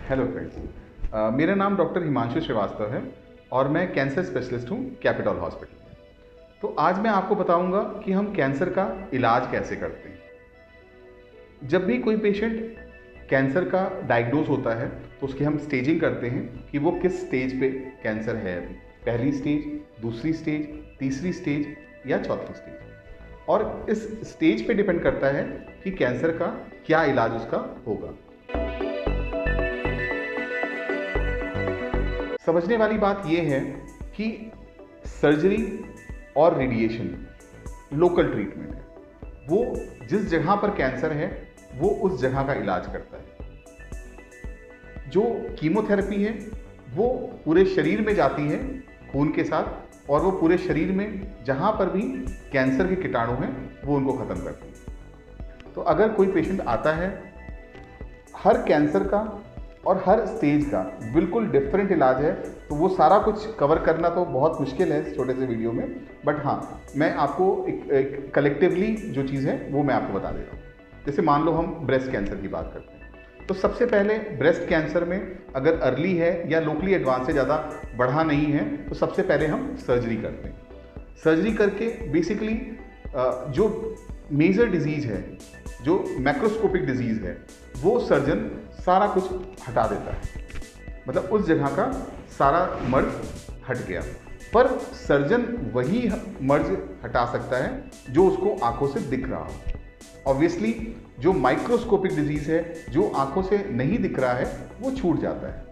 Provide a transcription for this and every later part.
Hello friends, मेरा नाम doctor Himanshu Srivastava है और मैं कैंसर स्पेशलिस्ट हूँ कैपिटल हॉस्पिटल में। तो आज मैं आपको बताऊंगा कि हम कैंसर का इलाज कैसे करते हैं। जब भी कोई पेशेंट कैंसर का डायग्नोज होता है तो उसकी हम स्टेजिंग करते हैं कि वो किस स्टेज पे कैंसर है अभी, पहली स्टेज, दूसरी स्टेज, तीसरी स्टेज या चौथी स्टेज। और इस स्टेज पे डिपेंड करता है कि कैंसर का क्या इलाज उसका होगा। समझने वाली बात यह है कि सर्जरी और रेडिएशन लोकल ट्रीटमेंट है। वो जिस जगह पर कैंसर है वो उस जगह का इलाज करता है। जो कीमोथेरेपी है वो पूरे शरीर में जाती है खून के साथ, और वो पूरे शरीर में जहां पर भी कैंसर के कीटाणु हैं वो उनको ख़त्म करती है। तो अगर कोई पेशेंट आता है, हर कैंसर का और हर स्टेज का बिल्कुल डिफरेंट इलाज है, तो वो सारा कुछ कवर करना तो बहुत मुश्किल है इस छोटे से वीडियो में। बट हाँ, मैं आपको एक कलेक्टिवली जो चीज़ है वो मैं आपको बता दे रहा हूँ। जैसे मान लो हम ब्रेस्ट कैंसर की बात करते हैं, तो सबसे पहले ब्रेस्ट कैंसर में अगर अर्ली है या लोकली एडवांस से ज़्यादा बढ़ा नहीं है तो सबसे पहले हम सर्जरी करते हैं। सर्जरी करके बेसिकली जो मेजर डिजीज़ है, जो मैक्रोस्कोपिक डिजीज़ है, वो सर्जन सारा कुछ हटा देता है। मतलब उस जगह का सारा मर्ज हट गया। पर सर्जन वही मर्ज हटा सकता है जो उसको आंखों से दिख रहा हो। ऑब्वियसली जो माइक्रोस्कोपिक डिजीज़ है, जो आंखों से नहीं दिख रहा है, वो छूट जाता है।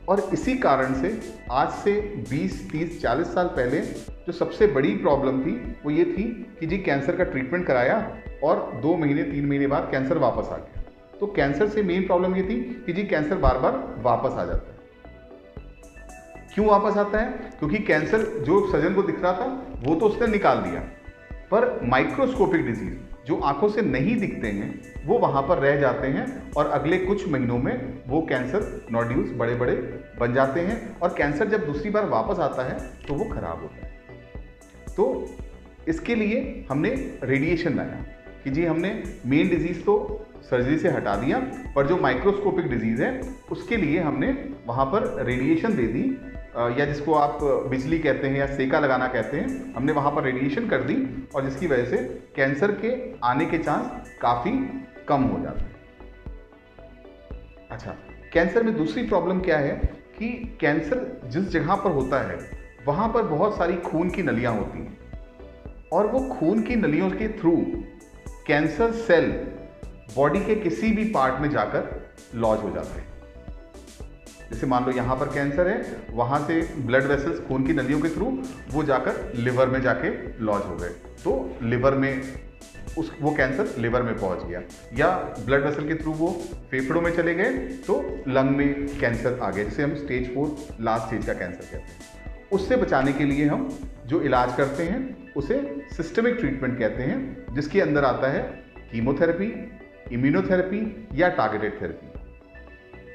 और इसी कारण से आज से 20, 30, 40 साल पहले जो सबसे बड़ी प्रॉब्लम थी वो ये थी कि जी कैंसर का ट्रीटमेंट कराया और 2 महीने 3 महीने बाद कैंसर वापस आ गया। तो कैंसर से मेन प्रॉब्लम ये थी कि जी कैंसर बार बार वापस आ जाता है। क्यों वापस आता है? क्योंकि कैंसर जो सर्जन को दिख रहा था वो तो उसने निकाल दिया, पर माइक्रोस्कोपिक डिजीज जो आंखों से नहीं दिखते हैं वो वहां पर रह जाते हैं और अगले कुछ महीनों में वो कैंसर नोड्यूल्स बड़े बड़े बन जाते हैं। और कैंसर जब दूसरी बार वापस आता है तो वो खराब होता है। तो इसके लिए हमने रेडिएशन लाया कि जी हमने मेन डिजीज तो सर्जरी से हटा दिया, पर जो माइक्रोस्कोपिक डिजीज है उसके लिए हमने वहाँ पर रेडिएशन दे दी, या जिसको आप बिजली कहते हैं या सेका लगाना कहते हैं, हमने वहाँ पर रेडिएशन कर दी, और जिसकी वजह से कैंसर के आने के चांस काफ़ी कम हो जाते हैं। अच्छा, कैंसर में दूसरी प्रॉब्लम क्या है कि कैंसर जिस जगह पर होता है वहाँ पर बहुत सारी खून की नलियाँ होती हैं, और वो खून की नलियों के थ्रू कैंसर सेल बॉडी के किसी भी पार्ट में जाकर लॉज हो जाते हैं। जैसे मान लो यहाँ पर कैंसर है, वहाँ से ब्लड वेसल्स खून की नलियों के थ्रू वो जाकर लिवर में जाके लॉज हो गए, तो लिवर में वो कैंसर लिवर में पहुँच गया, या ब्लड वेसल के थ्रू वो फेफड़ों में चले गए तो लंग में कैंसर आ गया, जिसे हम स्टेज 4 लास्ट स्टेज का कैंसर कहते हैं। उससे बचाने के लिए हम जो इलाज करते हैं उसे सिस्टमिक ट्रीटमेंट कहते हैं, जिसके अंदर आता है कीमोथेरेपी, इम्यूनोथेरेपी या टारगेटेड थेरेपी।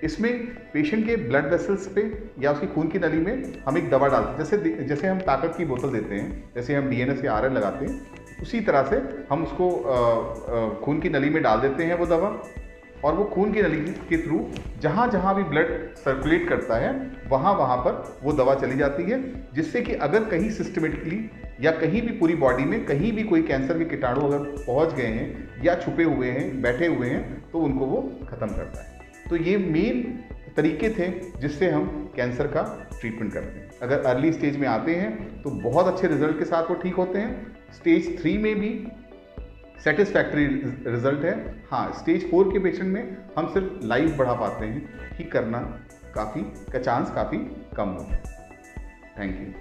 इसमें पेशेंट के ब्लड वेसल्स पे या उसकी खून की नली में हम एक दवा डालते हैं, जैसे हम ताकत की बोतल देते हैं, जैसे हम DNS या RN लगाते हैं, उसी तरह से हम उसको खून की नली में डाल देते हैं वो दवा, और वो खून की नली के थ्रू जहाँ जहाँ भी ब्लड सर्कुलेट करता है वहाँ पर वो दवा चली जाती है, जिससे कि अगर कहीं सिस्टमेटिकली या कहीं भी पूरी बॉडी में कहीं भी कोई कैंसर के कीटाणु अगर पहुँच गए हैं या छुपे हुए हैं, बैठे हुए हैं, तो उनको वो ख़त्म करता है। तो ये मेन तरीके थे जिससे हम कैंसर का ट्रीटमेंट करते हैं। अगर अर्ली स्टेज में आते हैं तो बहुत अच्छे रिजल्ट के साथ वो ठीक होते हैं। स्टेज 3 में भी सेटिस्फैक्ट्री रिजल्ट है। हाँ, स्टेज 4 के पेशेंट में हम सिर्फ लाइफ बढ़ा पाते हैं, ठीक करना का चांस काफ़ी कम होता है। Thank you.